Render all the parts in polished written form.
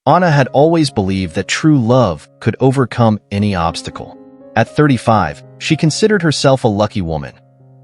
Anna had always believed that true love could overcome any obstacle. At 35, she considered herself a lucky woman.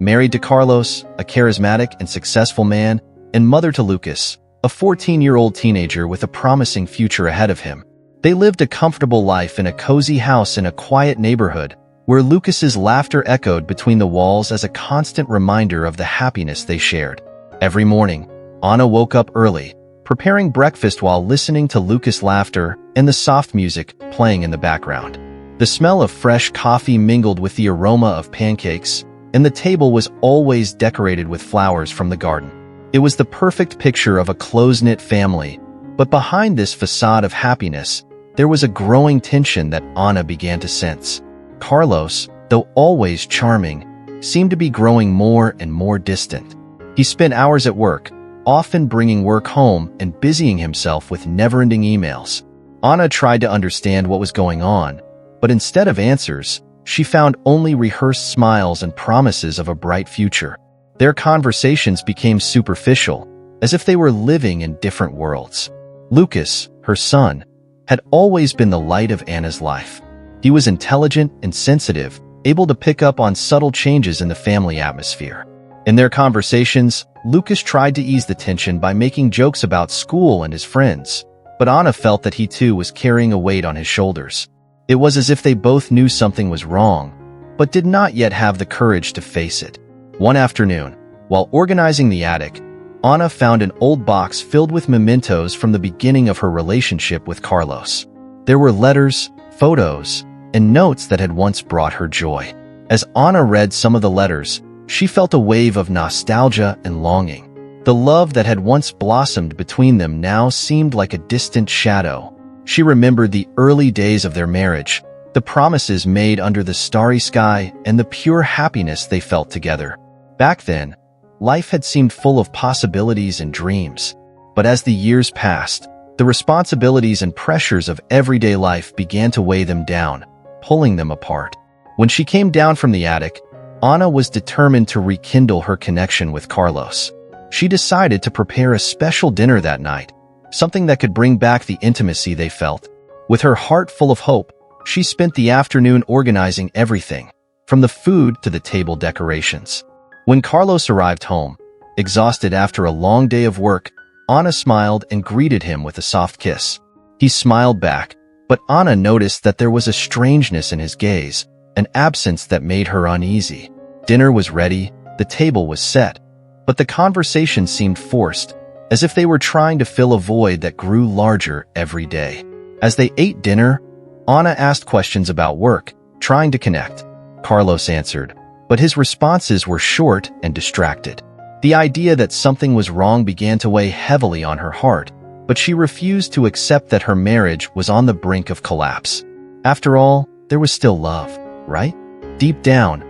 Married to Carlos, a charismatic and successful man, and mother to Lucas, a 14-year-old teenager with a promising future ahead of him. They lived a comfortable life in a cozy house in a quiet neighborhood, where Lucas's laughter echoed between the walls as a constant reminder of the happiness they shared. Every morning, Anna woke up early, preparing breakfast while listening to Lucas' laughter and the soft music playing in the background. The smell of fresh coffee mingled with the aroma of pancakes, and the table was always decorated with flowers from the garden. It was the perfect picture of a close-knit family, but behind this facade of happiness, there was a growing tension that Anna began to sense. Carlos, though always charming, seemed to be growing more and more distant. He spent hours at work, often bringing work home and busying himself with never-ending emails. Anna tried to understand what was going on, but instead of answers, she found only rehearsed smiles and promises of a bright future. Their conversations became superficial, as if they were living in different worlds. Lucas, her son, had always been the light of Anna's life. He was intelligent and sensitive, able to pick up on subtle changes in the family atmosphere. In their conversations, Lucas tried to ease the tension by making jokes about school and his friends, but Anna felt that he too was carrying a weight on his shoulders. It was as if they both knew something was wrong, but did not yet have the courage to face it. One afternoon, while organizing the attic, Anna found an old box filled with mementos from the beginning of her relationship with Carlos. There were letters, photos, and notes that had once brought her joy. As Anna read some of the letters, she felt a wave of nostalgia and longing. The love that had once blossomed between them now seemed like a distant shadow. She remembered the early days of their marriage, the promises made under the starry sky, and the pure happiness they felt together. Back then, life had seemed full of possibilities and dreams. But as the years passed, the responsibilities and pressures of everyday life began to weigh them down, pulling them apart. When she came down from the attic, Anna was determined to rekindle her connection with Carlos. She decided to prepare a special dinner that night, something that could bring back the intimacy they felt. With her heart full of hope, she spent the afternoon organizing everything, from the food to the table decorations. When Carlos arrived home, exhausted after a long day of work, Anna smiled and greeted him with a soft kiss. He smiled back, but Anna noticed that there was a strangeness in his gaze, an absence that made her uneasy. Dinner was ready, the table was set, but the conversation seemed forced, as if they were trying to fill a void that grew larger every day. As they ate dinner, Anna asked questions about work, trying to connect. Carlos answered, but his responses were short and distracted. The idea that something was wrong began to weigh heavily on her heart, but she refused to accept that her marriage was on the brink of collapse. After all, there was still love, right? Deep down,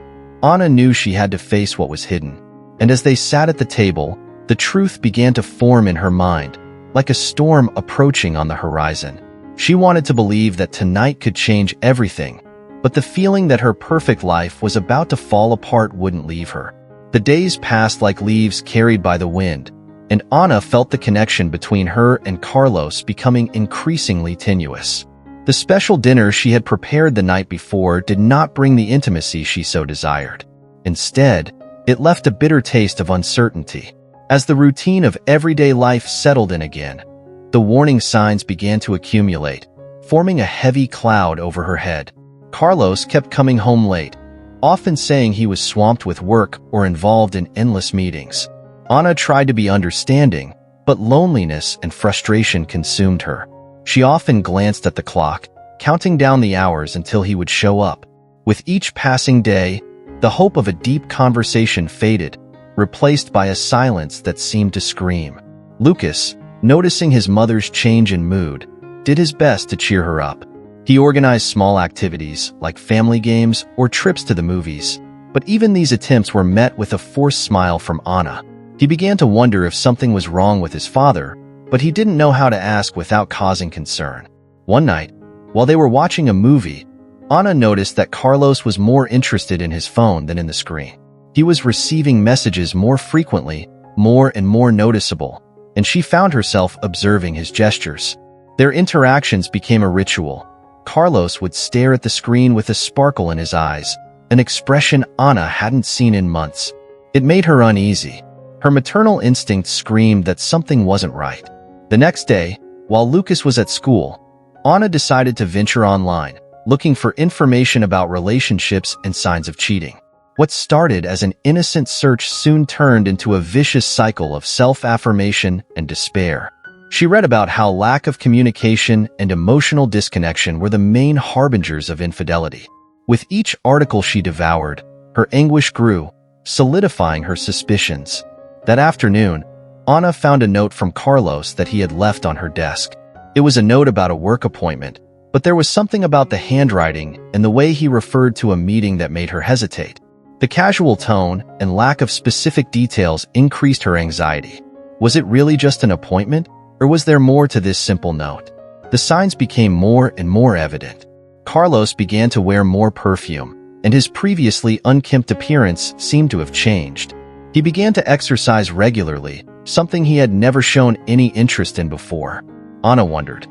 Anna knew she had to face what was hidden. And as they sat at the table, the truth began to form in her mind, like a storm approaching on the horizon. She wanted to believe that tonight could change everything, but the feeling that her perfect life was about to fall apart wouldn't leave her. The days passed like leaves carried by the wind, and Anna felt the connection between her and Carlos becoming increasingly tenuous. The special dinner she had prepared the night before did not bring the intimacy she so desired. Instead, it left a bitter taste of uncertainty. As the routine of everyday life settled in again, the warning signs began to accumulate, forming a heavy cloud over her head. Carlos kept coming home late, often saying he was swamped with work or involved in endless meetings. Anna tried to be understanding, but loneliness and frustration consumed her. She often glanced at the clock, counting down the hours until he would show up. With each passing day, the hope of a deep conversation faded, replaced by a silence that seemed to scream. Lucas, noticing his mother's change in mood, did his best to cheer her up. He organized small activities like family games or trips to the movies, but even these attempts were met with a forced smile from Anna. He began to wonder if something was wrong with his father, but he didn't know how to ask without causing concern. One night, while they were watching a movie, Anna noticed that Carlos was more interested in his phone than in the screen. He was receiving messages more frequently, more and more noticeable, and she found herself observing his gestures. Their interactions became a ritual. Carlos would stare at the screen with a sparkle in his eyes, an expression Ana hadn't seen in months. It made her uneasy. Her maternal instinct screamed that something wasn't right. The next day, while Lucas was at school, Ana decided to venture online, looking for information about relationships and signs of cheating. What started as an innocent search soon turned into a vicious cycle of self-affirmation and despair. She read about how lack of communication and emotional disconnection were the main harbingers of infidelity. With each article she devoured, her anguish grew, solidifying her suspicions. That afternoon, Ana found a note from Carlos that he had left on her desk. It was a note about a work appointment, but there was something about the handwriting and the way he referred to a meeting that made her hesitate. The casual tone and lack of specific details increased her anxiety. Was it really just an appointment, or was there more to this simple note? The signs became more and more evident. Carlos began to wear more perfume, and his previously unkempt appearance seemed to have changed. He began to exercise regularly, something he had never shown any interest in before. Ana wondered,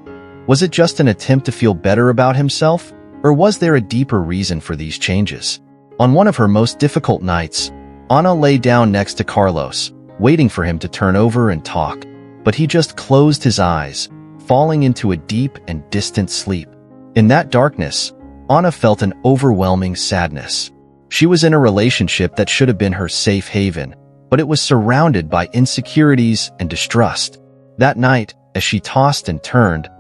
was it just an attempt to feel better about himself, or was there a deeper reason for these changes? On one of her most difficult nights, Ana lay down next to Carlos, waiting for him to turn over and talk. But he just closed his eyes, falling into a deep and distant sleep. In that darkness, Ana felt an overwhelming sadness. She was in a relationship that should have been her safe haven, but it was surrounded by insecurities and distrust. That night, as she tossed and turned,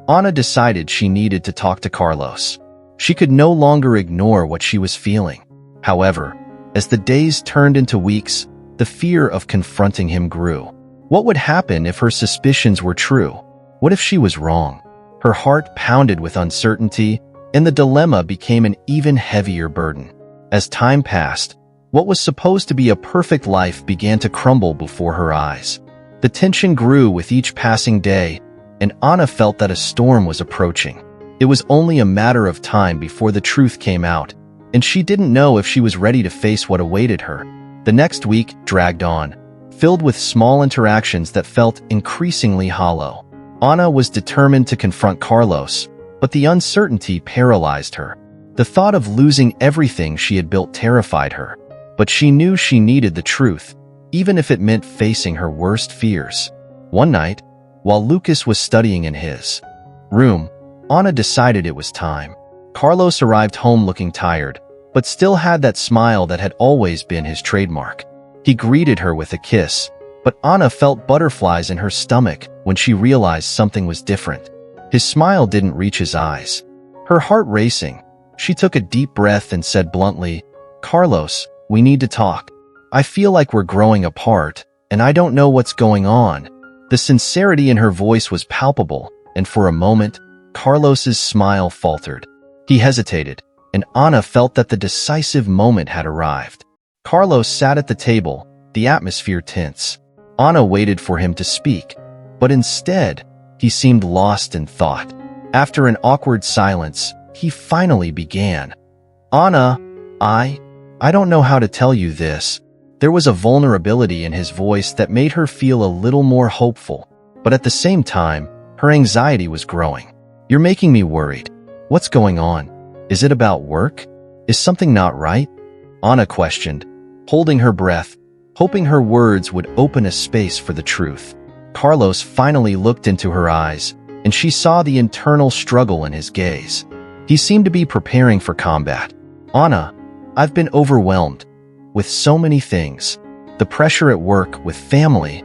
Ana decided she needed to talk to Carlos. She could no longer ignore what she was feeling. However, as the days turned into weeks, the fear of confronting him grew. What would happen if her suspicions were true? What if she was wrong? Her heart pounded with uncertainty, and the dilemma became an even heavier burden. As time passed, what was supposed to be a perfect life began to crumble before her eyes. The tension grew with each passing day, and Ana felt that a storm was approaching. It was only a matter of time before the truth came out, and she didn't know if she was ready to face what awaited her. The next week dragged on, filled with small interactions that felt increasingly hollow. Ana was determined to confront Carlos, but the uncertainty paralyzed her. The thought of losing everything she had built terrified her, but she knew she needed the truth, even if it meant facing her worst fears. One night, while Lucas was studying in his room, Ana decided it was time. Carlos arrived home looking tired, but still had that smile that had always been his trademark. He greeted her with a kiss, but Ana felt butterflies in her stomach when she realized something was different. His smile didn't reach his eyes. Her heart racing, she took a deep breath and said bluntly, "Carlos, we need to talk. I feel like we're growing apart, and I don't know what's going on." The sincerity in her voice was palpable, and for a moment, Carlos's smile faltered. He hesitated, and Ana felt that the decisive moment had arrived. Carlos sat at the table, the atmosphere tense. Ana waited for him to speak, but instead, he seemed lost in thought. After an awkward silence, he finally began. "Ana, I don't know how to tell you this." There was a vulnerability in his voice that made her feel a little more hopeful, but at the same time, her anxiety was growing. "You're making me worried. What's going on? Is it about work? Is something not right?" Ana questioned, holding her breath, hoping her words would open a space for the truth. Carlos finally looked into her eyes, and she saw the internal struggle in his gaze. He seemed to be preparing for combat. "Ana, I've been overwhelmed with so many things. The pressure at work, with family,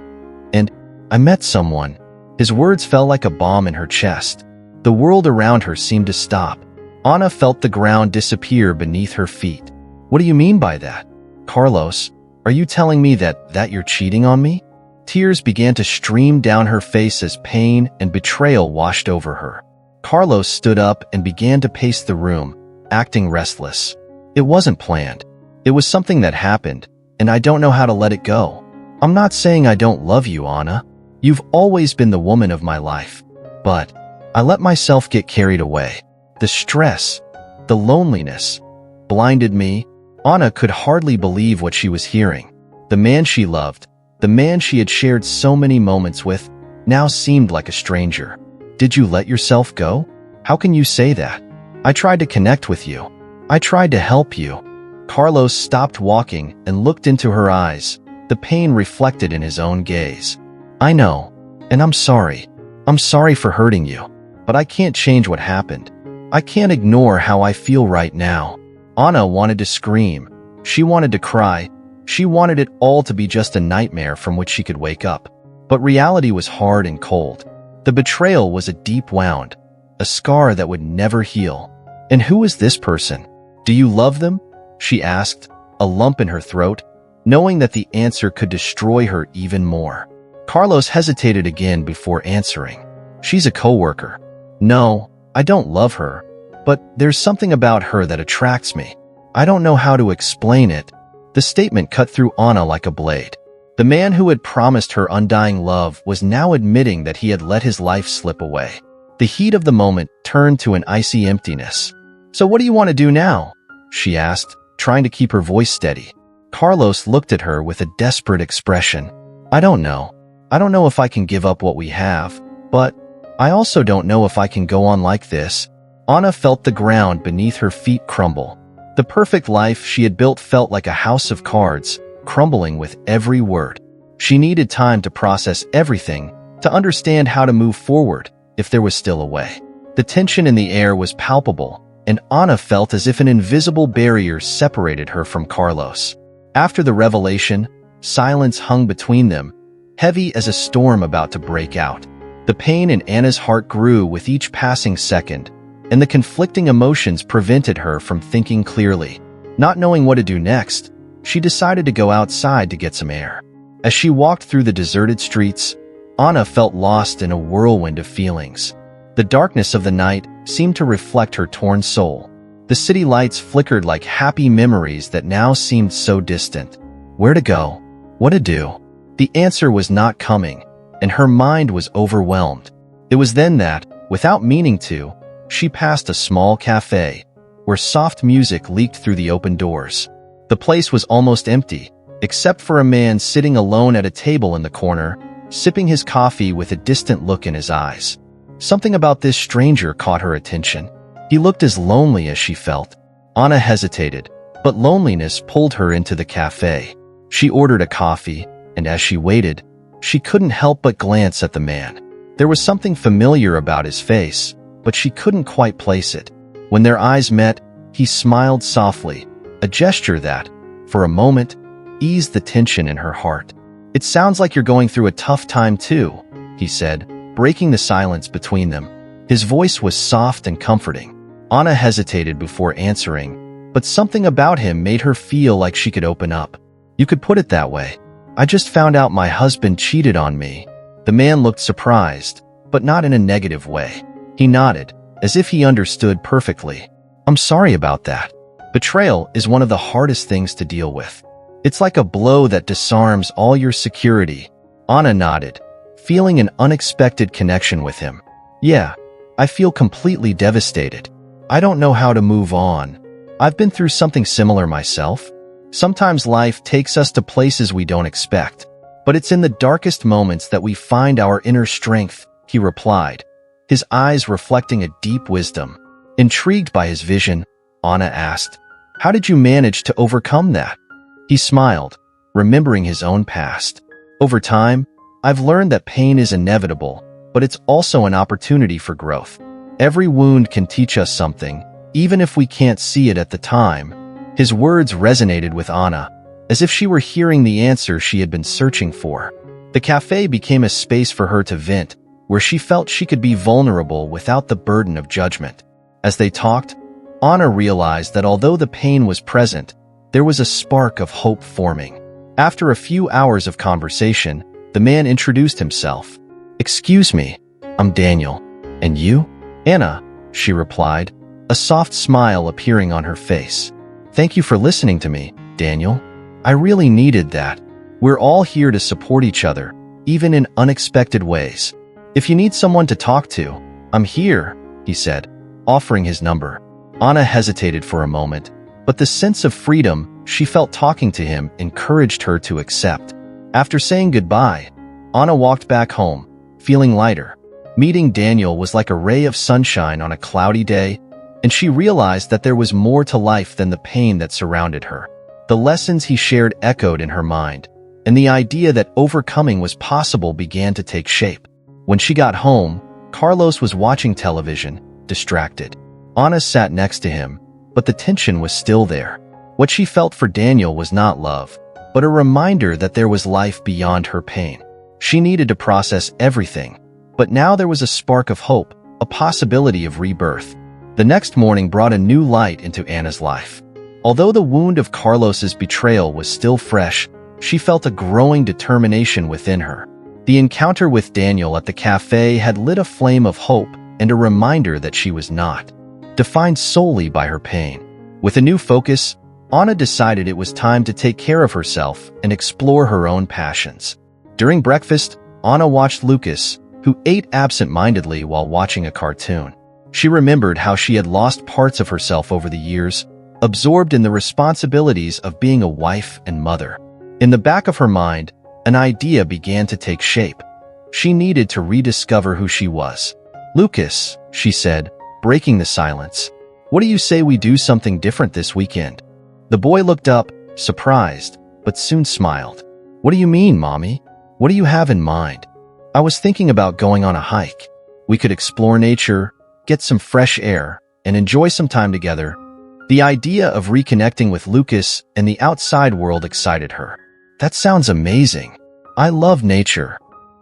and I met someone." His words fell like a bomb in her chest. The world around her seemed to stop. Ana felt the ground disappear beneath her feet. "What do you mean by that? Carlos, are you telling me that you're cheating on me?" Tears began to stream down her face as pain and betrayal washed over her. Carlos stood up and began to pace the room, acting restless. "It wasn't planned. It was something that happened, and I don't know how to let it go. I'm not saying I don't love you, Ana. You've always been the woman of my life. But I let myself get carried away. The stress, the loneliness, blinded me." Ana could hardly believe what she was hearing. The man she loved, the man she had shared so many moments with, now seemed like a stranger. Did you let yourself go? How can you say that? I tried to connect with you. I tried to help you. Carlos stopped walking and looked into her eyes, the pain reflected in his own gaze. I know, and I'm sorry. I'm sorry for hurting you, but I can't change what happened. I can't ignore how I feel right now. Anna wanted to scream. She wanted to cry. She wanted it all to be just a nightmare from which she could wake up. But reality was hard and cold. The betrayal was a deep wound, a scar that would never heal. And who is this person? Do you love them? She asked, a lump in her throat, knowing that the answer could destroy her even more. Carlos hesitated again before answering. She's a coworker. No, I don't love her, but there's something about her that attracts me. I don't know how to explain it. The statement cut through Anna like a blade. The man who had promised her undying love was now admitting that he had let his life slip away. The heat of the moment turned to an icy emptiness. So what do you want to do now? She asked, trying to keep her voice steady. Carlos looked at her with a desperate expression. I don't know. I don't know if I can give up what we have, but I also don't know if I can go on like this. Anna felt the ground beneath her feet crumble. The perfect life she had built felt like a house of cards, crumbling with every word. She needed time to process everything, to understand how to move forward if there was still a way. The tension in the air was palpable, and Anna felt as if an invisible barrier separated her from Carlos. After the revelation, silence hung between them, heavy as a storm about to break out. The pain in Anna's heart grew with each passing second, and the conflicting emotions prevented her from thinking clearly. Not knowing what to do next, she decided to go outside to get some air. As she walked through the deserted streets, Anna felt lost in a whirlwind of feelings. The darkness of the night seemed to reflect her torn soul. The city lights flickered like happy memories that now seemed so distant. Where to go? What to do? The answer was not coming, and her mind was overwhelmed. It was then that, without meaning to, she passed a small cafe, where soft music leaked through the open doors. The place was almost empty, except for a man sitting alone at a table in the corner, sipping his coffee with a distant look in his eyes. Something about this stranger caught her attention. He looked as lonely as she felt. Anna hesitated, but loneliness pulled her into the cafe. She ordered a coffee, and as she waited, she couldn't help but glance at the man. There was something familiar about his face, but she couldn't quite place it. When their eyes met, he smiled softly, a gesture that, for a moment, eased the tension in her heart. It sounds like you're going through a tough time too, he said, breaking the silence between them. His voice was soft and comforting. Anna hesitated before answering, but something about him made her feel like she could open up. You could put it that way. I just found out my husband cheated on me. The man looked surprised, but not in a negative way. He nodded, as if he understood perfectly. I'm sorry about that. Betrayal is one of the hardest things to deal with. It's like a blow that disarms all your security. Anna nodded, feeling an unexpected connection with him. Yeah, I feel completely devastated. I don't know how to move on. I've been through something similar myself. Sometimes life takes us to places we don't expect, but it's in the darkest moments that we find our inner strength, he replied, his eyes reflecting a deep wisdom. Intrigued by his vision, Anna asked, how did you manage to overcome that? He smiled, remembering his own past. Over time, I've learned that pain is inevitable, but it's also an opportunity for growth. Every wound can teach us something, even if we can't see it at the time. His words resonated with Anna, as if she were hearing the answer she had been searching for. The cafe became a space for her to vent, where she felt she could be vulnerable without the burden of judgment. As they talked, Anna realized that although the pain was present, there was a spark of hope forming. After a few hours of conversation, the man introduced himself. Excuse me, I'm Daniel. And you? Anna, she replied, a soft smile appearing on her face. Thank you for listening to me, Daniel. I really needed that. We're all here to support each other, even in unexpected ways. If you need someone to talk to, I'm here, he said, offering his number. Anna hesitated for a moment, but the sense of freedom she felt talking to him encouraged her to accept. After saying goodbye, Anna walked back home, feeling lighter. Meeting Daniel was like a ray of sunshine on a cloudy day, and she realized that there was more to life than the pain that surrounded her. The lessons he shared echoed in her mind, and the idea that overcoming was possible began to take shape. When she got home, Carlos was watching television, distracted. Anna sat next to him, but the tension was still there. What she felt for Daniel was not love, but a reminder that there was life beyond her pain. She needed to process everything, but now there was a spark of hope, a possibility of rebirth. The next morning brought a new light into Anna's life. Although the wound of Carlos's betrayal was still fresh, she felt a growing determination within her. The encounter with Daniel at the cafe had lit a flame of hope and a reminder that she was not defined solely by her pain. With a new focus, Anna decided it was time to take care of herself and explore her own passions. During breakfast, Anna watched Lucas, who ate absent-mindedly while watching a cartoon. She remembered how she had lost parts of herself over the years, absorbed in the responsibilities of being a wife and mother. In the back of her mind, an idea began to take shape. She needed to rediscover who she was. "Lucas," she said, breaking the silence, "what do you say we do something different this weekend?" The boy looked up, surprised, but soon smiled. "What do you mean, Mommy? What do you have in mind?" "I was thinking about going on a hike. We could explore nature, get some fresh air, and enjoy some time together." The idea of reconnecting with Lucas and the outside world excited her. "That sounds amazing. I love nature,"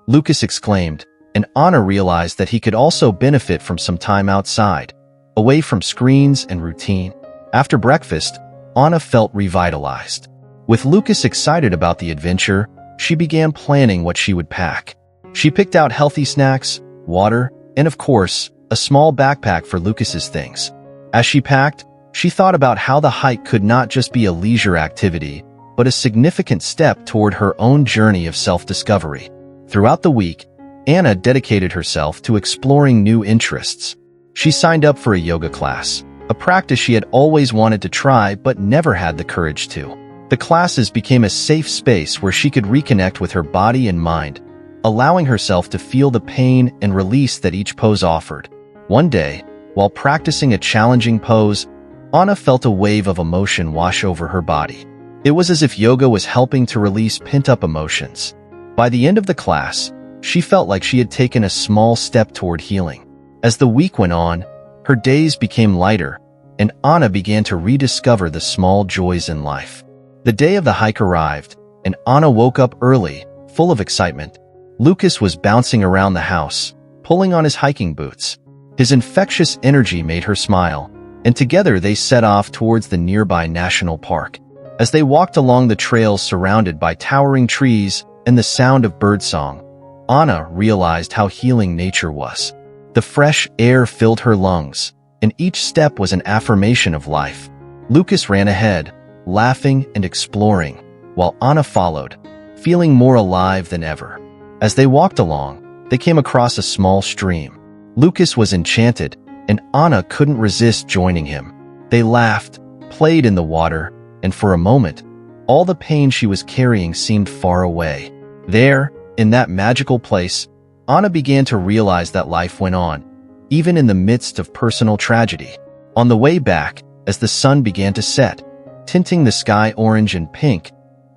Lucas exclaimed, and Anna realized that he could also benefit from some time outside, away from screens and routine. After breakfast, Anna felt revitalized. With Lucas excited about the adventure, she began planning what she would pack. She picked out healthy snacks, water, and of course, a small backpack for Lucas's things. As she packed, she thought about how the hike could not just be a leisure activity, but a significant step toward her own journey of self-discovery. Throughout the week, Anna dedicated herself to exploring new interests. She signed up for a yoga class, a practice she had always wanted to try but never had the courage to. The classes became a safe space where she could reconnect with her body and mind, allowing herself to feel the pain and release that each pose offered. One day, while practicing a challenging pose, Anna felt a wave of emotion wash over her body. It was as if yoga was helping to release pent-up emotions. By the end of the class, she felt like she had taken a small step toward healing. As the week went on, her days became lighter, and Anna began to rediscover the small joys in life. The day of the hike arrived, and Anna woke up early, full of excitement. Lucas was bouncing around the house, pulling on his hiking boots. His infectious energy made her smile, and together they set off towards the nearby national park. As they walked along the trails surrounded by towering trees and the sound of birdsong, Anna realized how healing nature was. The fresh air filled her lungs, and each step was an affirmation of life. Lucas ran ahead, laughing and exploring, while Anna followed, feeling more alive than ever. As they walked along, they came across a small stream. Lucas was enchanted, and Anna couldn't resist joining him. They laughed, played in the water, and for a moment, all the pain she was carrying seemed far away. There, in that magical place, Anna began to realize that life went on, even in the midst of personal tragedy. On the way back, as the sun began to set, tinting the sky orange and pink,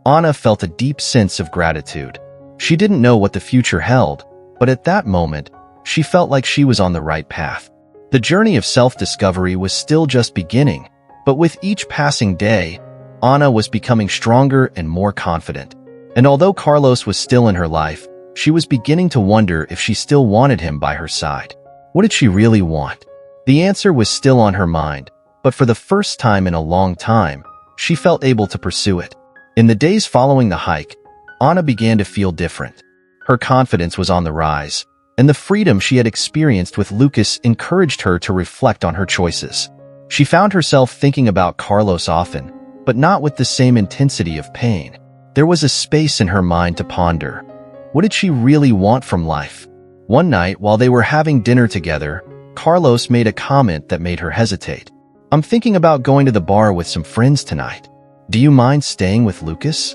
Anna felt a deep sense of gratitude. She didn't know what the future held, but at that moment, she felt like she was on the right path. The journey of self-discovery was still just beginning, but with each passing day, Anna was becoming stronger and more confident. And although Carlos was still in her life, she was beginning to wonder if she still wanted him by her side. What did she really want? The answer was still on her mind, but for the first time in a long time, she felt able to pursue it. In the days following the hike, Anna began to feel different. Her confidence was on the rise, and the freedom she had experienced with Lucas encouraged her to reflect on her choices. She found herself thinking about Carlos often, but not with the same intensity of pain. There was a space in her mind to ponder. What did she really want from life? One night, while they were having dinner together, Carlos made a comment that made her hesitate. "I'm thinking about going to the bar with some friends tonight. Do you mind staying with Lucas?"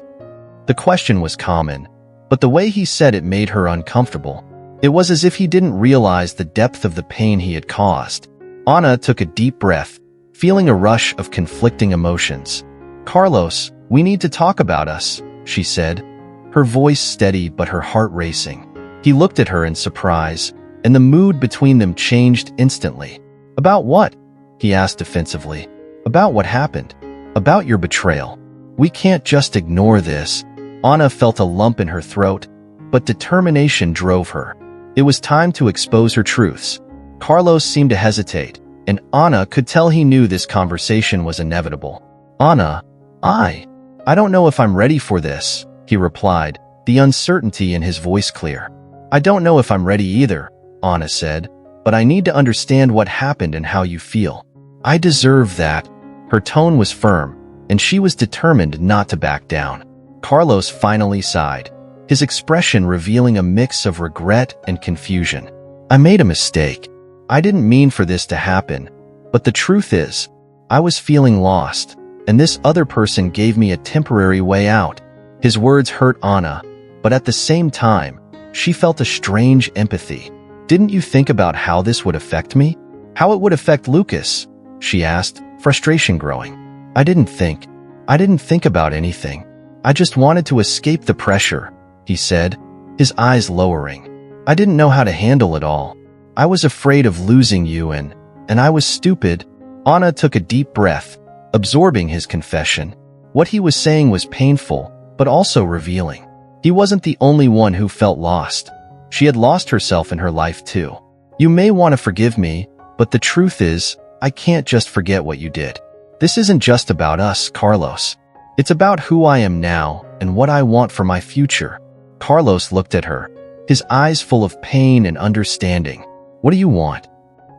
The question was common, but the way he said it made her uncomfortable. It was as if he didn't realize the depth of the pain he had caused. Anna took a deep breath, feeling a rush of conflicting emotions. "Carlos, we need to talk about us," she said, her voice steady but her heart racing. He looked at her in surprise, and the mood between them changed instantly. "About what?" he asked defensively. "About what happened. About your betrayal. We can't just ignore this." Anna felt a lump in her throat, but determination drove her. It was time to expose her truths. Carlos seemed to hesitate, and Anna could tell he knew this conversation was inevitable. "Anna, I don't know if I'm ready for this," he replied, the uncertainty in his voice clear. "I don't know if I'm ready either," Anna said, "but I need to understand what happened and how you feel." "I deserve that." Her tone was firm, and she was determined not to back down. Carlos finally sighed, his expression revealing a mix of regret and confusion. "I made a mistake. I didn't mean for this to happen, but the truth is, I was feeling lost, and this other person gave me a temporary way out." His words hurt Anna, but at the same time, she felt a strange empathy. "Didn't you think about how this would affect me? How it would affect Lucas?" she asked, frustration growing. I didn't think about anything. I just wanted to escape the pressure," he said, his eyes lowering. "I didn't know how to handle it all. I was afraid of losing you and I was stupid." Anna took a deep breath, absorbing his confession. What he was saying was painful, but also revealing. He wasn't the only one who felt lost. She had lost herself in her life too. "You may want to forgive me, but the truth is, I can't just forget what you did. This isn't just about us, Carlos. It's about who I am now and what I want for my future." Carlos looked at her, his eyes full of pain and understanding. "What do you want?"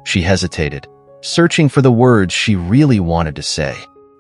She hesitated, searching for the words she really wanted to say.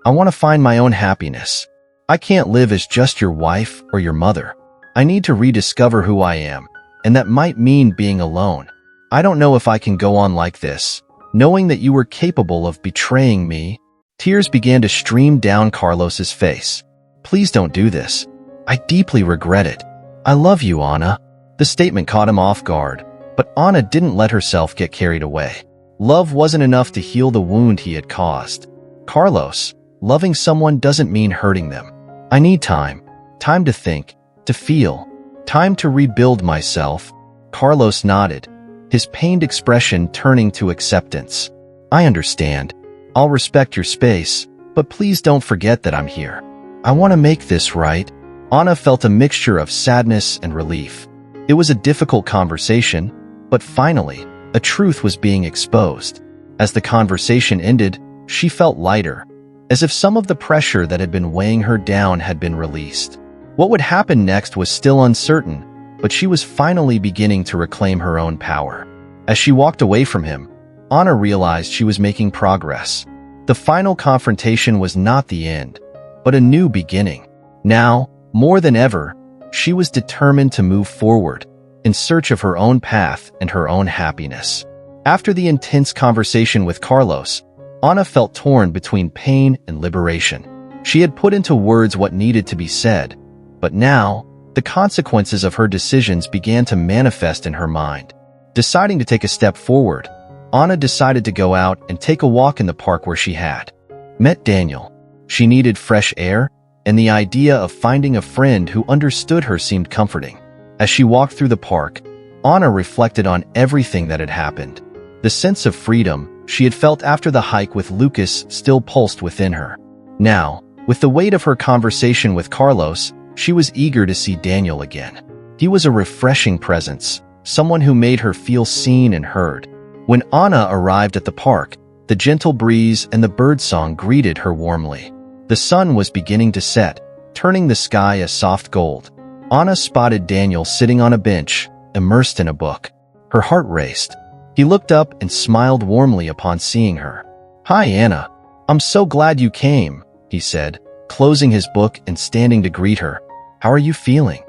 "I want to find my own happiness. I can't live as just your wife or your mother. I need to rediscover who I am, and that might mean being alone. I don't know if I can go on like this, knowing that you were capable of betraying me." Tears began to stream down Carlos's face. "Please don't do this. I deeply regret it. I love you, Anna." The statement caught him off guard, but Anna didn't let herself get carried away. Love wasn't enough to heal the wound he had caused. "Carlos, loving someone doesn't mean hurting them. I need time. Time to think, to feel, time to rebuild myself." Carlos nodded, his pained expression turning to acceptance. "I understand. I'll respect your space, but please don't forget that I'm here. I want to make this right." Anna felt a mixture of sadness and relief. It was a difficult conversation, but finally, a truth was being exposed. As the conversation ended, she felt lighter, as if some of the pressure that had been weighing her down had been released. What would happen next was still uncertain, but she was finally beginning to reclaim her own power. As she walked away from him, Anna realized she was making progress. The final confrontation was not the end, but a new beginning. Now, more than ever, she was determined to move forward, in search of her own path and her own happiness. After the intense conversation with Carlos, Anna felt torn between pain and liberation. She had put into words what needed to be said, but now, the consequences of her decisions began to manifest in her mind. Deciding to take a step forward, Anna decided to go out and take a walk in the park where she had met Daniel. She needed fresh air, and the idea of finding a friend who understood her seemed comforting. As she walked through the park, Anna reflected on everything that had happened. The sense of freedom she had felt after the hike with Lucas still pulsed within her. Now, with the weight of her conversation with Carlos, she was eager to see Daniel again. He was a refreshing presence, someone who made her feel seen and heard. When Anna arrived at the park, the gentle breeze and the birdsong greeted her warmly. The sun was beginning to set, turning the sky a soft gold. Anna spotted Daniel sitting on a bench, immersed in a book. Her heart raced. He looked up and smiled warmly upon seeing her. "Hi, Anna. I'm so glad you came," he said, closing his book and standing to greet her. "How are you feeling?"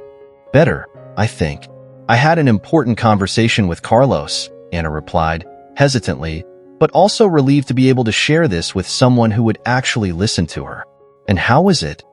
"Better, I think. I had an important conversation with Carlos," Anna replied, hesitantly, but also relieved to be able to share this with someone who would actually listen to her. "And how was it?"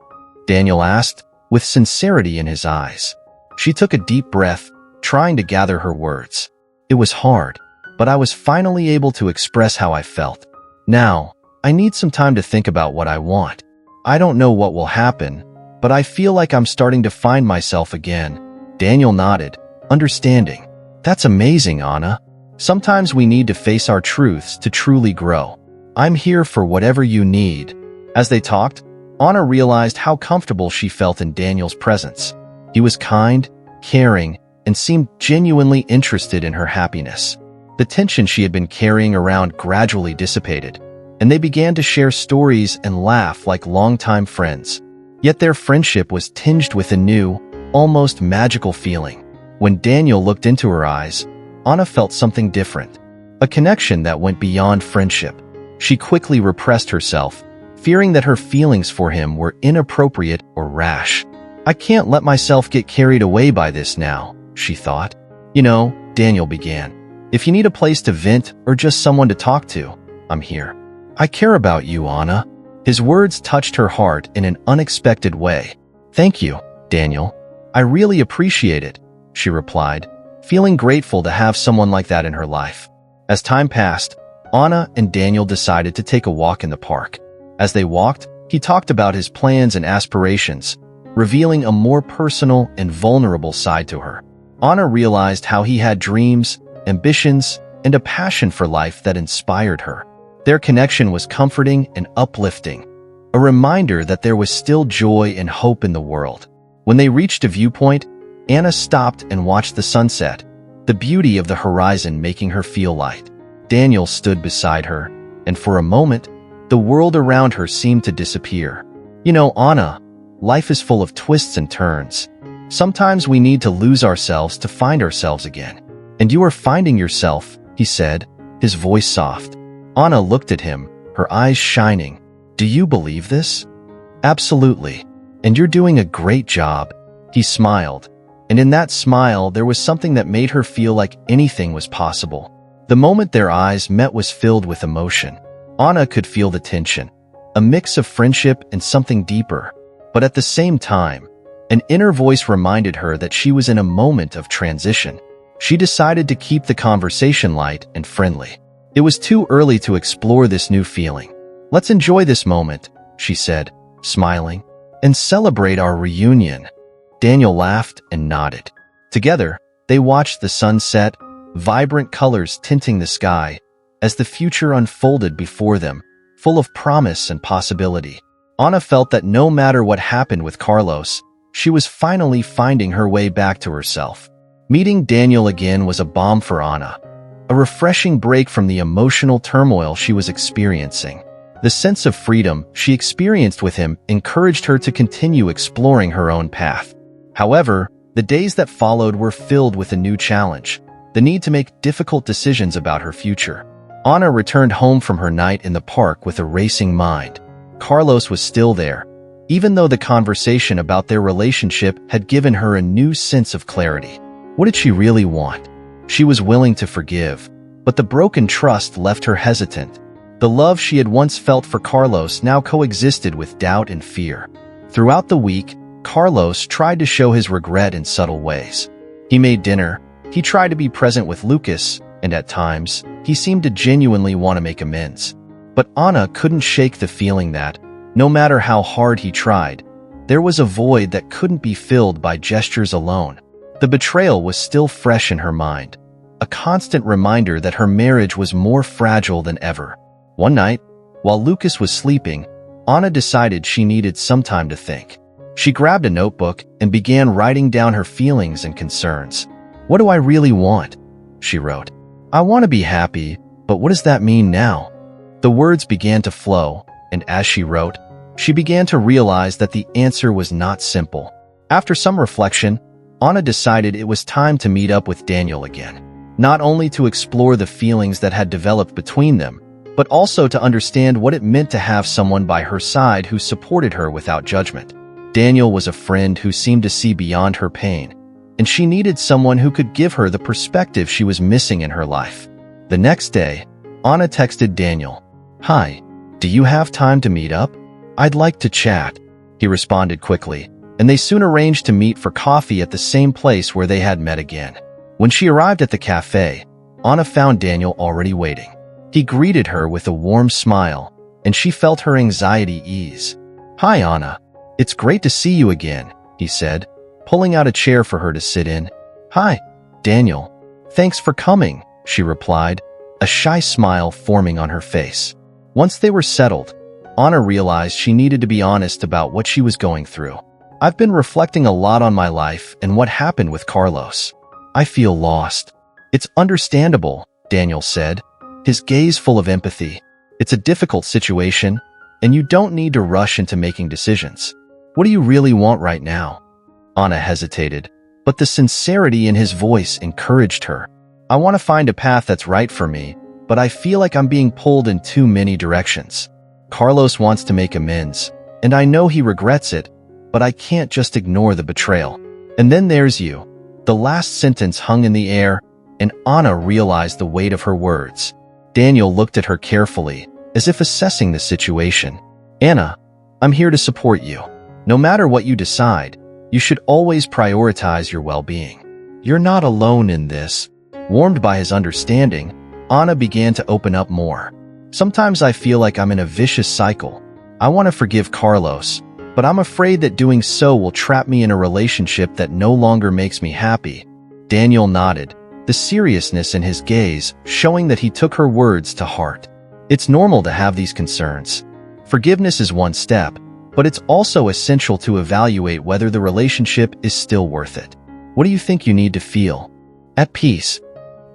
Daniel asked, with sincerity in his eyes. She took a deep breath, trying to gather her words. It was hard, but I was finally able to express how I felt. Now, I need some time to think about what I want. I don't know what will happen, but I feel like I'm starting to find myself again. Daniel nodded, understanding. That's amazing, Anna. Sometimes we need to face our truths to truly grow. I'm here for whatever you need. As they talked, Anna realized how comfortable she felt in Daniel's presence. He was kind, caring, and seemed genuinely interested in her happiness. The tension she had been carrying around gradually dissipated, and they began to share stories and laugh like longtime friends. Yet their friendship was tinged with a new, almost magical feeling. When Daniel looked into her eyes, Anna felt something different, a connection that went beyond friendship. She quickly repressed herself, fearing that her feelings for him were inappropriate or rash. I can't let myself get carried away by this now, she thought. You know, Daniel began, if you need a place to vent or just someone to talk to, I'm here. I care about you, Anna. His words touched her heart in an unexpected way. Thank you, Daniel. I really appreciate it, she replied, feeling grateful to have someone like that in her life. As time passed, Anna and Daniel decided to take a walk in the park. As they walked, he talked about his plans and aspirations, revealing a more personal and vulnerable side to her. Anna realized how he had dreams, ambitions, and a passion for life that inspired her. Their connection was comforting and uplifting, a reminder that there was still joy and hope in the world. When they reached a viewpoint, Anna stopped and watched the sunset, the beauty of the horizon making her feel light. Daniel stood beside her, and for a moment, the world around her seemed to disappear. You know, Anna, life is full of twists and turns. Sometimes we need to lose ourselves to find ourselves again. And you are finding yourself, he said, his voice soft. Anna looked at him, her eyes shining. Do you believe this? Absolutely. And you're doing a great job. He smiled, and in that smile there was something that made her feel like anything was possible. The moment their eyes met was filled with emotion. Anna could feel the tension, a mix of friendship and something deeper. But at the same time, an inner voice reminded her that she was in a moment of transition. She decided to keep the conversation light and friendly. It was too early to explore this new feeling. Let's enjoy this moment, she said, smiling, and celebrate our reunion. Daniel laughed and nodded. Together, they watched the sunset, vibrant colors tinting the sky, as the future unfolded before them, full of promise and possibility. Anna felt that no matter what happened with Carlos, she was finally finding her way back to herself. Meeting Daniel again was a balm for Anna, a refreshing break from the emotional turmoil she was experiencing. The sense of freedom she experienced with him encouraged her to continue exploring her own path. However, the days that followed were filled with a new challenge, the need to make difficult decisions about her future. Anna returned home from her night in the park with a racing mind. Carlos was still there, even though the conversation about their relationship had given her a new sense of clarity. What did she really want? She was willing to forgive, but the broken trust left her hesitant. The love she had once felt for Carlos now coexisted with doubt and fear. Throughout the week, Carlos tried to show his regret in subtle ways. He made dinner, he tried to be present with Lucas, and at times, he seemed to genuinely want to make amends. But Anna couldn't shake the feeling that, no matter how hard he tried, there was a void that couldn't be filled by gestures alone. The betrayal was still fresh in her mind, a constant reminder that her marriage was more fragile than ever. One night, while Lucas was sleeping, Anna decided she needed some time to think. She grabbed a notebook and began writing down her feelings and concerns. What do I really want? She wrote. I want to be happy, but what does that mean now? The words began to flow, and as she wrote, she began to realize that the answer was not simple. After some reflection, Anna decided it was time to meet up with Daniel again, not only to explore the feelings that had developed between them, but also to understand what it meant to have someone by her side who supported her without judgment. Daniel was a friend who seemed to see beyond her pain, and she needed someone who could give her the perspective she was missing in her life. The next day, Anna texted Daniel, "Hi, do you have time to meet up? I'd like to chat." He responded quickly, and they soon arranged to meet for coffee at the same place where they had met again. When she arrived at the cafe, Anna found Daniel already waiting. He greeted her with a warm smile, and she felt her anxiety ease. "Hi, Anna. It's great to see you again," he said, pulling out a chair for her to sit in. "Hi, Daniel. Thanks for coming," she replied, a shy smile forming on her face. Once they were settled, Anna realized she needed to be honest about what she was going through. "I've been reflecting a lot on my life and what happened with Carlos. I feel lost." "It's understandable," Daniel said, his gaze full of empathy. "It's a difficult situation, and you don't need to rush into making decisions. What do you really want right now?" Anna hesitated, but the sincerity in his voice encouraged her. "I want to find a path that's right for me, but I feel like I'm being pulled in too many directions. Carlos wants to make amends, and I know he regrets it, but I can't just ignore the betrayal. And then there's you." The last sentence hung in the air, and Anna realized the weight of her words. Daniel looked at her carefully, as if assessing the situation. "Anna, I'm here to support you. No matter what you decide, you should always prioritize your well-being. You're not alone in this." Warmed by his understanding, Anna began to open up more. "Sometimes I feel like I'm in a vicious cycle. I want to forgive Carlos, but I'm afraid that doing so will trap me in a relationship that no longer makes me happy." Daniel nodded, the seriousness in his gaze showing that he took her words to heart. "It's normal to have these concerns. Forgiveness is one step, but it's also essential to evaluate whether the relationship is still worth it. What do you think you need to feel at peace?"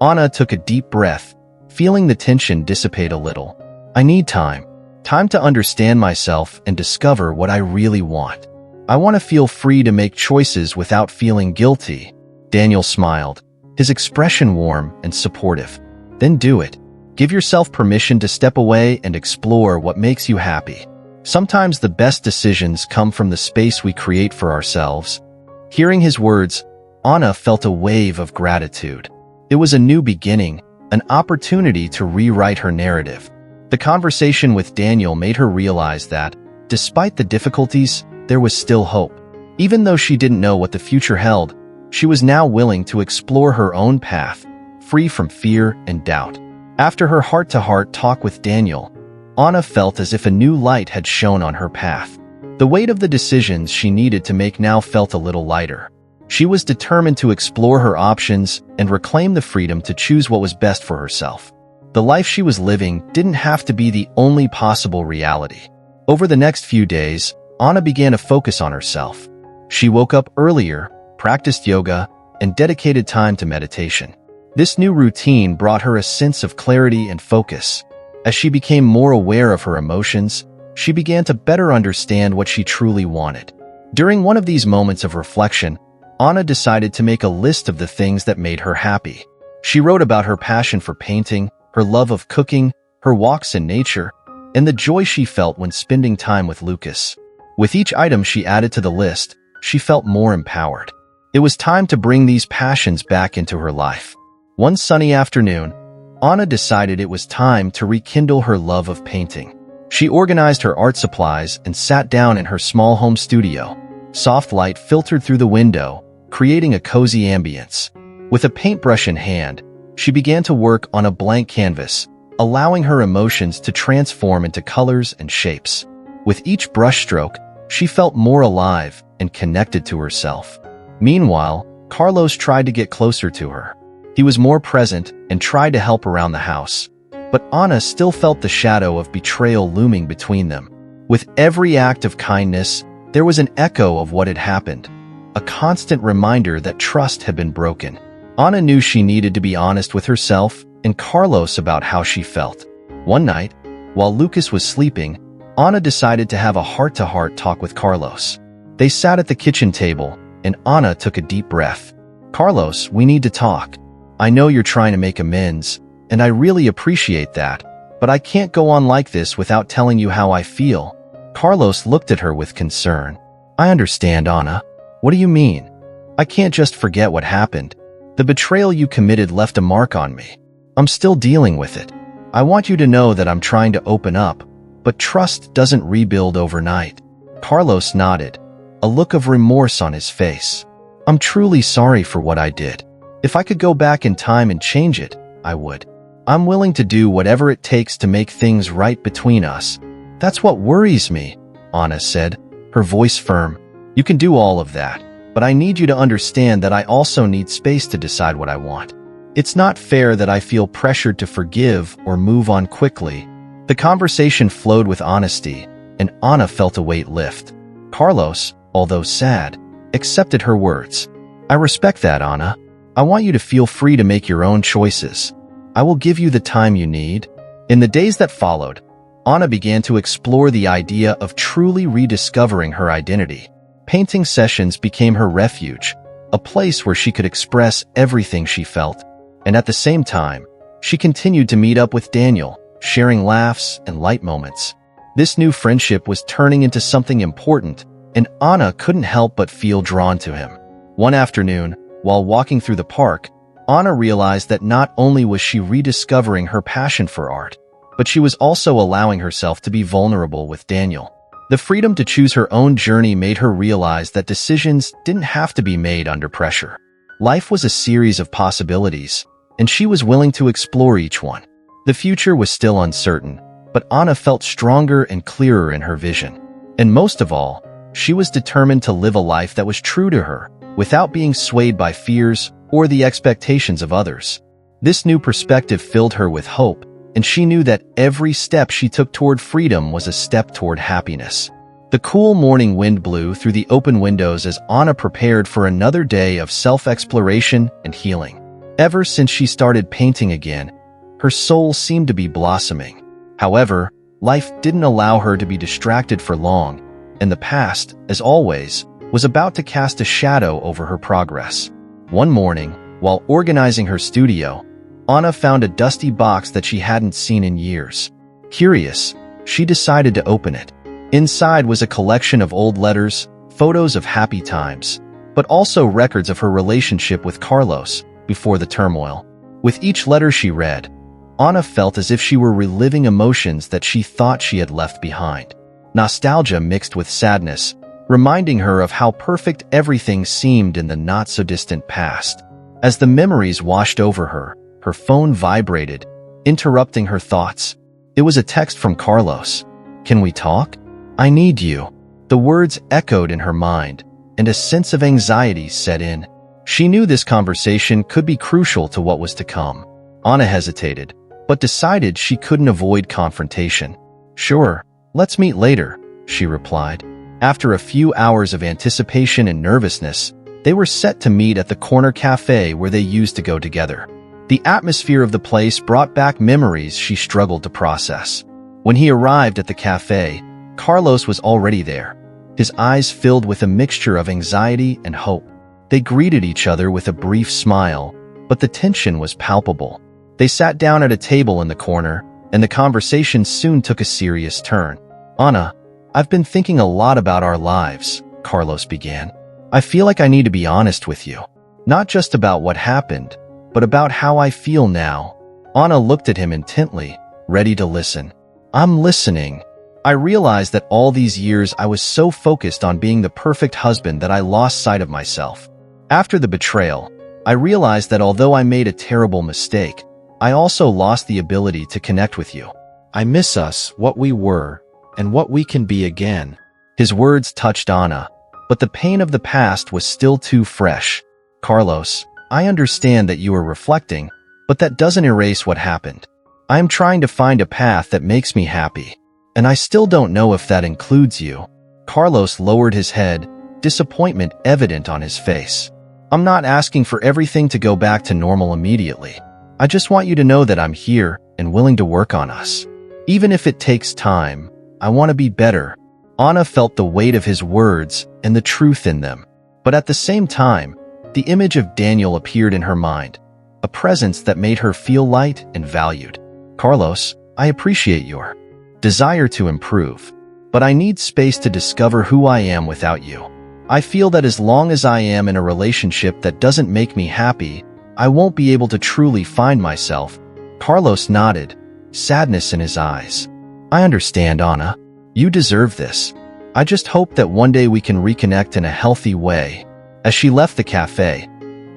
Anna took a deep breath, feeling the tension dissipate a little. "I need time. Time to understand myself and discover what I really want. I want to feel free to make choices without feeling guilty." Daniel smiled, his expression warm and supportive. "Then do it. Give yourself permission to step away and explore what makes you happy. Sometimes the best decisions come from the space we create for ourselves." Hearing his words, Anna felt a wave of gratitude. It was a new beginning, an opportunity to rewrite her narrative. The conversation with Daniel made her realize that, despite the difficulties, there was still hope. Even though she didn't know what the future held, she was now willing to explore her own path, free from fear and doubt. After her heart-to-heart talk with Daniel, Anna felt as if a new light had shone on her path. The weight of the decisions she needed to make now felt a little lighter. She was determined to explore her options and reclaim the freedom to choose what was best for herself. The life she was living didn't have to be the only possible reality. Over the next few days, Anna began to focus on herself. She woke up earlier, practiced yoga, and dedicated time to meditation. This new routine brought her a sense of clarity and focus. As she became more aware of her emotions, she began to better understand what she truly wanted. During one of these moments of reflection, Anna decided to make a list of the things that made her happy. She wrote about her passion for painting, her love of cooking, her walks in nature, and the joy she felt when spending time with Lucas. With each item she added to the list, she felt more empowered. It was time to bring these passions back into her life. One sunny afternoon, Anna decided it was time to rekindle her love of painting. She organized her art supplies and sat down in her small home studio. Soft light filtered through the window, creating a cozy ambience. With a paintbrush in hand, she began to work on a blank canvas, allowing her emotions to transform into colors and shapes. With each brushstroke, she felt more alive and connected to herself. Meanwhile, Carlos tried to get closer to her. He was more present and tried to help around the house. But Anna still felt the shadow of betrayal looming between them. With every act of kindness, there was an echo of what had happened, a constant reminder that trust had been broken. Anna knew she needed to be honest with herself and Carlos about how she felt. One night, while Lucas was sleeping, Anna decided to have a heart-to-heart talk with Carlos. They sat at the kitchen table, and Anna took a deep breath. "Carlos, we need to talk. I know you're trying to make amends, and I really appreciate that, but I can't go on like this without telling you how I feel." Carlos looked at her with concern. "I understand, Anna. What do you mean? I can't just forget what happened. The betrayal you committed left a mark on me. I'm still dealing with it. I want you to know that I'm trying to open up, but trust doesn't rebuild overnight." Carlos nodded, a look of remorse on his face. "I'm truly sorry for what I did. If I could go back in time and change it, I would. I'm willing to do whatever it takes to make things right between us. That's what worries me, Anna said, her voice firm. You can do all of that, but I need you to understand that I also need space to decide what I want. It's not fair that I feel pressured to forgive or move on quickly. The conversation flowed with honesty, and Anna felt a weight lift. Carlos, although sad, accepted her words. I respect that, Anna. I want you to feel free to make your own choices. I will give you the time you need. In the days that followed, Anna began to explore the idea of truly rediscovering her identity. Painting sessions became her refuge, a place where she could express everything she felt. And at the same time, she continued to meet up with Daniel, sharing laughs and light moments. This new friendship was turning into something important, and Anna couldn't help but feel drawn to him. One afternoon, while walking through the park, Anna realized that not only was she rediscovering her passion for art, but she was also allowing herself to be vulnerable with Daniel. The freedom to choose her own journey made her realize that decisions didn't have to be made under pressure. Life was a series of possibilities, and she was willing to explore each one. The future was still uncertain, but Anna felt stronger and clearer in her vision. And most of all, she was determined to live a life that was true to her, without being swayed by fears or the expectations of others. This new perspective filled her with hope, and she knew that every step she took toward freedom was a step toward happiness. The cool morning wind blew through the open windows as Anna prepared for another day of self-exploration and healing. Ever since she started painting again, her soul seemed to be blossoming. However, life didn't allow her to be distracted for long, and the past, as always, was about to cast a shadow over her progress. One morning, while organizing her studio, Anna found a dusty box that she hadn't seen in years. Curious, she decided to open it. Inside was a collection of old letters, photos of happy times, but also records of her relationship with Carlos before the turmoil. With each letter she read, Anna felt as if she were reliving emotions that she thought she had left behind. Nostalgia mixed with sadness, reminding her of how perfect everything seemed in the not-so-distant past. As the memories washed over her, her phone vibrated, interrupting her thoughts. It was a text from Carlos. "Can we talk? I need you." The words echoed in her mind, and a sense of anxiety set in. She knew this conversation could be crucial to what was to come. Anna hesitated, but decided she couldn't avoid confrontation. "Sure, let's meet later," she replied. After a few hours of anticipation and nervousness, they were set to meet at the corner cafe where they used to go together. The atmosphere of the place brought back memories she struggled to process. When he arrived at the cafe, Carlos was already there, his eyes filled with a mixture of anxiety and hope. They greeted each other with a brief smile, but the tension was palpable. They sat down at a table in the corner, and the conversation soon took a serious turn. "Anna, I've been thinking a lot about our lives," Carlos began. "I feel like I need to be honest with you. Not just about what happened, but about how I feel now." Anna looked at him intently, ready to listen. "I'm listening. I realized that all these years I was so focused on being the perfect husband that I lost sight of myself. After the betrayal, I realized that although I made a terrible mistake, I also lost the ability to connect with you. I miss us, what we were, and what we can be again." His words touched Anna, but the pain of the past was still too fresh. "Carlos, I understand that you are reflecting, but that doesn't erase what happened. I am trying to find a path that makes me happy, and I still don't know if that includes you." Carlos lowered his head, disappointment evident on his face. "I'm not asking for everything to go back to normal immediately. I just want you to know that I'm here and willing to work on us. Even if it takes time, I want to be better." Anna felt the weight of his words and the truth in them. But at the same time, the image of Daniel appeared in her mind, a presence that made her feel light and valued. "Carlos, I appreciate your desire to improve, but I need space to discover who I am without you. I feel that as long as I am in a relationship that doesn't make me happy, I won't be able to truly find myself." Carlos nodded, sadness in his eyes. "I understand, Anna. You deserve this. I just hope that one day we can reconnect in a healthy way." As she left the cafe,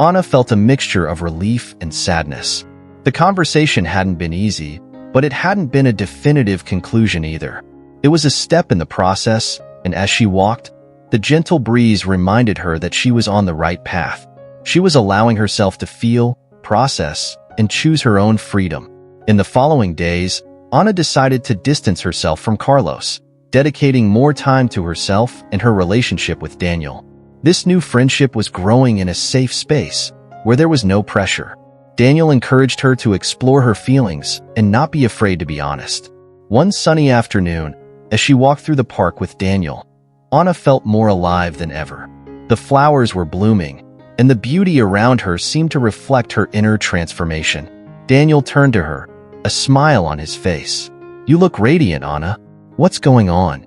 Anna felt a mixture of relief and sadness. The conversation hadn't been easy, but it hadn't been a definitive conclusion either. It was a step in the process, and as she walked, the gentle breeze reminded her that she was on the right path. She was allowing herself to feel, process, and choose her own freedom. In the following days, Anna decided to distance herself from Carlos, dedicating more time to herself and her relationship with Daniel. This new friendship was growing in a safe space, where there was no pressure. Daniel encouraged her to explore her feelings and not be afraid to be honest. One sunny afternoon, as she walked through the park with Daniel, Anna felt more alive than ever. The flowers were blooming, and the beauty around her seemed to reflect her inner transformation. Daniel turned to her, a smile on his face. "You look radiant, Anna. What's going on?"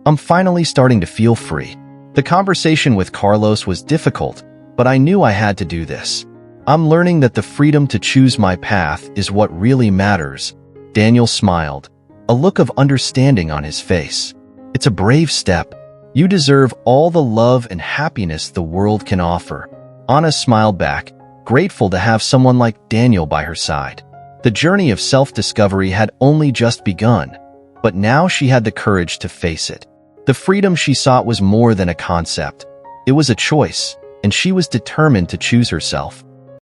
"I'm finally starting to feel free." The conversation with Carlos was difficult, but I knew I had to do this. "I'm learning that the freedom to choose my path is what really matters." Daniel smiled, a look of understanding on his face. "It's a brave step. You deserve all the love and happiness the world can offer." Anna smiled back, grateful to have someone like Daniel by her side. The journey of self-discovery had only just begun, but now she had the courage to face it. The freedom she sought was more than a concept. It was a choice, and she was determined to choose herself.